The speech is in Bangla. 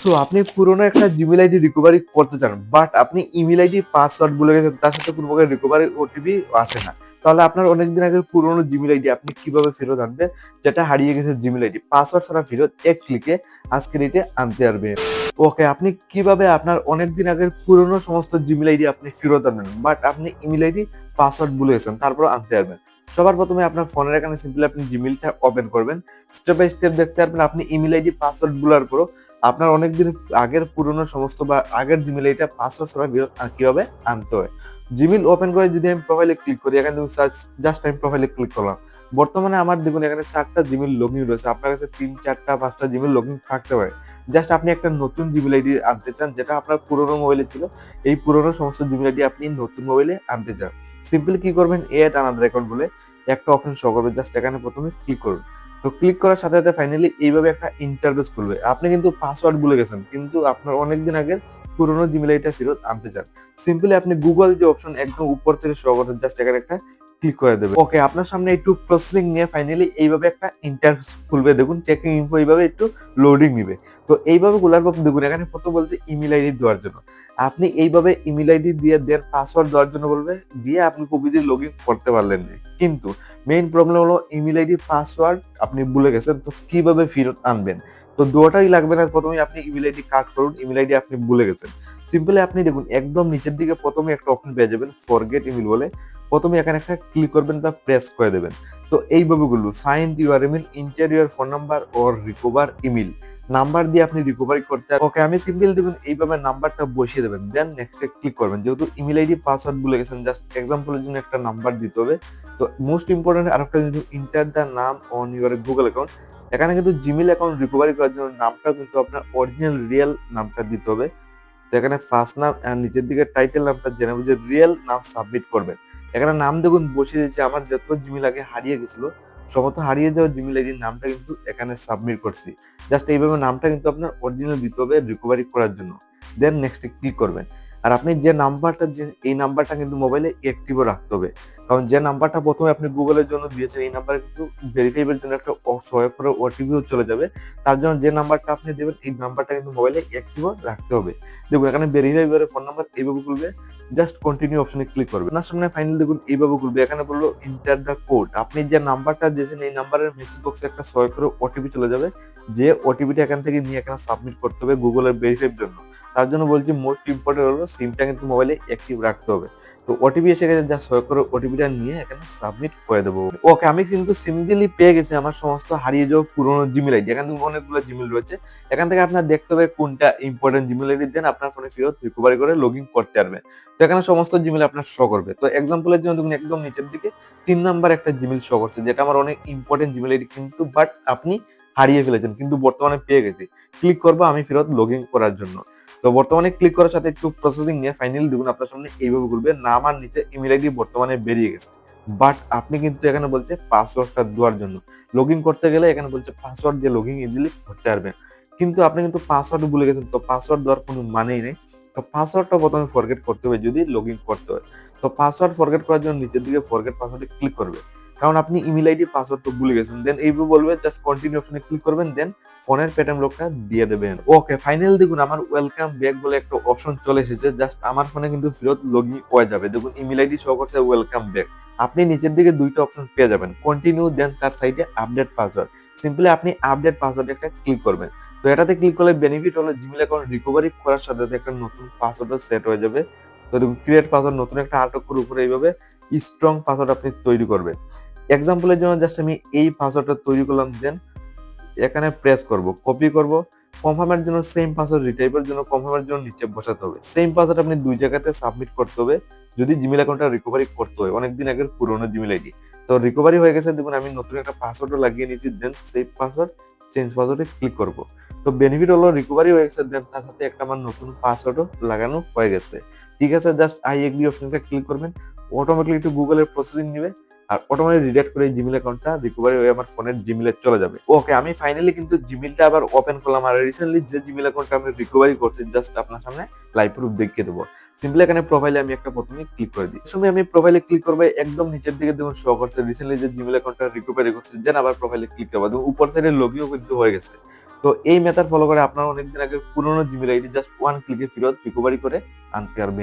সো আপনি পুরোনো একটা জিমেইল আইডি রিকভারি করতে চান, বাট আপনি ইমেল আইডি পাসওয়ার্ড ভুলে গেছেন, তার সাথে কোনো প্রকার রিকভারি ওটিপি আসে না। তাহলে আপনার অনেকদিন আগের পুরোনো জিমেইল আইডি আপনি কিভাবে ফেরত আনবেন? যেটা হারিয়ে গেছে জিমেইল আইডি পাসওয়ার্ড ছাড়া ফেরত এক ক্লিকে আজকের এটি আনতে পারবেন। ওকে, আপনি কিভাবে আপনার অনেকদিন আগের পুরোনো সমস্ত জিমেইল আইডি আপনি ফেরত আনবেন, বাট আপনি ইমেল আইডি পাসওয়ার্ড ভুলে গেছেন, তারপর আনতে পারবেন। সবার প্রথমে আপনার ফোনের এখানে সিম্পলি আপনি জিমেইলটা ওপেন করবেন। স্টেপ বাই স্টেপ দেখতে পারবেন আপনি ইমেল আইডি পাসওয়ার্ড ভুলার পরও আপনার অনেকদিন আগের পুরনো সমস্ত বা আগের জিমেইল আইডিটা পাসওয়ার্ড ছাড়া কিভাবে আনতে হয়। জিমেইল ওপেন করে যদি আমি প্রোফাইলে ক্লিক করি, এখানে দেখুন সার্চ, জাস্ট আমি প্রোফাইলে ক্লিক করলাম। বর্তমানে আমার দেখুন এখানে 4টা জিমেইল লগইন রয়েছে। আপনার কাছে 3, 4টা, 5টা জিমেইল লগইন থাকতে পারে। জাস্ট আপনি একটা নতুন জিমেইল আইডি আনতে চান, যেটা আপনার পুরনো মোবাইলে ছিল। এই পুরনো সমস্ত জিমেইল আইডি আপনি নতুন মোবাইলে আনতে চান। সিম্পলি কি করবেন, এড আনাদার অ্যাকাউন্ট বলে একটা অপশন শো করবে। জাস্ট এখানে প্রথমে ক্লিক করুন। তো ক্লিক করার সাথে সাথে ফাইনালি এইভাবে একটা ইন্টারফেস খুলবে। আপনি কিন্তু পাসওয়ার্ড ভুলে গেছেন, কিন্তু আপনার অনেকদিন আগের পুরোনো জিমেইল আইডিটা ফেরত আনতে চান। সিম্পলি আপনি গুগল যে অপশন একদম উপর থেকে শো করতে, জাস্ট এখানে একটা ক্লিক করে দেবেন। ওকে, আপনার সামনে একটু প্রসেসিং নিয়ে ফাইনালি এইভাবে একটা ইন্টারফেস খুলবে। দেখুন চেকিং ইনফো এইভাবে একটু লোডিং নিবে। তো এইভাবে খোলার পর দেখুন এখানে প্রথম বলছে ইমেল আইডি দেওয়ার জন্য। আপনি এইভাবে ইমেল আইডি দিয়ে দেন পাসওয়ার্ড দেওয়ার জন্য বলবে, দিয়ে আপনি খুব ইজি লগ ইন করতে পারলেন না। কিন্তু মেইন প্রবলেম হলো ইমেল আইডি পাসওয়ার্ড আপনি ভুলে গেছেন, তো কিভাবে ফেরত আনবেন? তো দুটোটাই লাগবে না, প্রথমে আপনি ইমেল আইডি কাট করুন। ইমেল আইডি আপনি ভুলে গেছেন, সিম্পলি আপনি দেখুন একদম নিচের দিকে প্রথমে একটা অপশন পেয়ে যাবেন ফরগেট ইমেল বলে। প্রথমে এখানে একটা ক্লিক করবেন বা প্রেস করে দেবেন। তো এইভাবে বলবো find your email, enter your phone number or recover email. Number দিয়ে আপনি রিকভারি করতে। ওকে, আমি সিম্পল দেখুন এইভাবে নাম্বারটা বসিয়ে দেবেন, দেন নেক্সটে ক্লিক করবেন। যেহেতু ইমেল আইডি পাসওয়ার্ড ভুলে গেছেন, জাস্ট এক্সাম্পলের জন্য একটা নাম্বার দিতে হবে। তো মোস্ট ইম্পর্টেন্ট আরেকটা জিনিস, ইন্টার দ্য নাম অন ইউর গুগল অ্যাকাউন্ট। এখানে কিন্তু জিমেইল অ্যাকাউন্ট রিকভারি করার জন্য নামটা কিন্তু আপনার অরিজিনাল রিয়েল নামটা দিতে হবে। তো এখানে ফার্স্ট নাম আর নিচের দিকে টাইটেল নামটা জেনে বুঝে রিয়েল নাম সাবমিট করবেন। এখানে নাম দেখুন বসিয়ে দিয়েছে, আমার যত জিমেইল আগে হারিয়ে গেছিল সমস্ত হারিয়ে যাওয়া জিমেইল আইডির নামটা কিন্তু এখানে সাবমিট করছি। জাস্ট এইভাবে নামটা কিন্তু আপনার অরিজিনাল দিতে হবে রিকভারি করার জন্য। দেন নেক্সটে ক্লিক করবেন। আর আপনি যে নাম্বারটা, যে এই নাম্বারটা কিন্তু মোবাইলে অ্যাক্টিভও রাখতে হবে। কারণ যে নাম্বারটা প্রথমে আপনি গুগলের জন্য দিয়েছেন, এই নাম্বারে কিন্তু ভেরিফাইবের জন্য একটা সোয়াইপ করে ওটিপিও চলে যাবে। তার জন্য যে নাম্বারটা আপনি দেবেন, এই নাম্বারটা কিন্তু মোবাইলে অ্যাক্টিভও রাখতে হবে। দেখুন এখানে ভেরিফাই করে ফোন নাম্বার এইভাবে খুলবে। জাস্ট কন্টিনিউ অপশনে ক্লিক করবে। আপনার সামনে ফাইনাল দেখুন এইভাবে খুলবে। এখানে বললো এন্টার দ্য কোড। আপনি যে নাম্বারটা দিয়েছেন এই নাম্বারের মেসেজ বক্সে একটা সোয়াইপ করে ওটিপি চলে যাবে। যে ওটিপিটা এখান থেকে নিয়ে এখানে সাবমিট করতে হবে গুগলের ভেরিফাইয়ের জন্য। তার জন্য বলছি মোস্ট ইম্পর্টেন্ট হলো সিমটা কিন্তু মোবাইলে অ্যাক্টিভ রাখতে হবে। তো ওটিপি এসে গেছে, যা সোয়াইপ করে ওটিপিটা নিয়ে এখানে সাবমিট করে দেবো। ওকে, আমি কিন্তু সিম্পলি পেয়ে গেছি আমার সমস্ত হারিয়ে যাওয়া পুরোনো জিমেল আইডি। এখানে অনেকগুলো জিমেল রয়েছে। এখান থেকে আপনার দেখতে হবে কোনটা ইম্পর্টেন্ট জিমেল আইডি, দেন আপনার ফোনে ফেরত রিকভারি করে লগ ইন করতে পারবেন। তো এখানে সমস্ত জিমেল আপনার শো করবে। তো এক্সাম্পলের জন্য দেখুন একদম নিচের দিকে 3 নাম্বার একটা জিমেল শো করছে, যেটা আমার অনেক ইম্পর্টেন্ট জিমেল আইডি, কিন্তু বাট আপনি হারিয়ে ফেলেছেন, কিন্তু বর্তমানে পেয়ে গেছি। ক্লিক করবো আমি ফেরত লগ ইন করার জন্য। তো বর্তমানে ক্লিক করার সাথে একটু প্রসেসিং নিয়ে ফাইনালি দেখুন আপনার সামনে এইভাবে খুলবে। নাম আর নিচে ইমেল আইডি বর্তমানে বেরিয়ে গেছে, বাট আপনি কিন্তু এখানে বলছে পাসওয়ার্ডটা দেওয়ার জন্য। লগ ইন করতে গেলে এখানে বলছে পাসওয়ার্ড দিয়ে লগ ইন ইজিলি করতে পারবেন, কিন্তু আপনি কিন্তু পাসওয়ার্ড ভুলে গেছেন। তো পাসওয়ার্ড দেওয়ার কোনো মানেই নেই। তো পাসওয়ার্ডটা প্রথমে ফরগেট করতে হবে যদি লগ ইন করতে হয়। তো পাসওয়ার্ড ফরগেট করার জন্য নিচের দিকে ফরগেট পাসওয়ার্ডে ক্লিক করবে, কারণ আপনি ইমেল আইডি পাসওয়ার্ড তো ভুলে গেছেন। দেন এইভাবে বলবে জাস্ট কন্টিনিউ অপশনে ক্লিক করবেন, দেন ফোনের পেটিএম লকটা দিয়ে দেবেন। ওকে, ফাইনাল দেখুন আমার ওয়েলকাম ব্যাক বলে একটা অপশন চলে এসেছে। জাস্ট আমার ফোনে কিন্তু ফেরত লগ ইন হয়ে যাবে। দেখুন ইমেল আইডি শো করছে ওয়েলকাম ব্যাক। আপনি নিচের দিকে দুইটা অপশন পেয়ে যাবেন, কন্টিনিউ, দেন তার সাইডে আপডেট পাসওয়ার্ড। সিম্পলি আপনি আপডেট পাসওয়ার্ডে একটা ক্লিক করবেন। তো এটাতে ক্লিক করলে বেনিফিট হলো জিমেইল অ্যাকাউন্ট রিকভারি করার সাথে সাথে একটা নতুন পাসওয়ার্ডও সেট হয়ে যাবে। তো দেখুন ক্রিয়েট পাসওয়ার্ড, নতুন একটা আটকের উপরে এইভাবে স্ট্রং পাসওয়ার্ড আপনি তৈরি করবেন। এক্সাম্পলের জন্য জাস্ট আমি এই পাসওয়ার্ডটা তৈরি করলাম, দেন এখানে প্রেস করব, কপি করব। কনফার্মের জন্য সেম পাসওয়ার্ড, রিটাইপের জন্য কনফার্মের জন্য নিচে বসাতে হবে। সেম পাসওয়ার্ড আপনি দুই জায়গাতে সাবমিট করতে হবে যদি জিমেইল অ্যাকাউন্টটা রিকভারি করতে হয়, অনেকদিন আগের পুরোনো জিমেইল আইডি। তো রিকভারি হয়ে গেছে, দেখুন আমি নতুন একটা পাসওয়ার্ডও লাগিয়ে নিয়েছি। দেন সেভ পাসওয়ার্ড, চেঞ্জ পাসওয়ার্ডে ক্লিক করব। তো বেনিফিট হলো রিকভারি হয়ে গেছে, দেন তার সাথে একটা আমার নতুন পাসওয়ার্ডও লাগানো হয়ে গেছে। ঠিক আছে, জাস্ট আই এগ্রি অপশনটা ক্লিক করবেন। অটোমেটিকলি একটু গুগলের প্রসেসিং নিবে, আর অটোমেটিক রিডাক্ট করে এই জিমেইল অ্যাকাউন্টটা রিকভারি হয়ে আমার ফোনের জিমেইলে চলে যাবে। ওকে, আমি ফাইনালি কিন্তু জিমেইলটা আবার ওপেন করলাম। আর রিসেন্টলি যে জিমেইল অ্যাকাউন্টটা আমি রিকভারি করছি, জাস্ট আপনার সামনে লাইভ প্রুফ দেখিয়ে দেবো। সিম্পলি এখানে প্রোফাইলে আমি একটা প্রথমে ক্লিক করে দিই। সময় আমি প্রোফাইলে ক্লিক করবো, একদম নিচের দিকে দেখুন শো করছে রিসেন্টলি যে জিমেইল অ্যাকাউন্টটা রিকভারি করছে। দেন আবার প্রোফাইলে ক্লিক করবো, উপর সাইডে লগইনও কিন্তু হয়ে গেছে। তো এই মেথড ফলো করে আপনারা অনেকদিন আগে পুরনো জিমেইল আইডি জাস্ট ওয়ান ক্লিকে ফেরত রিকভারি করে আনতে পারবেন।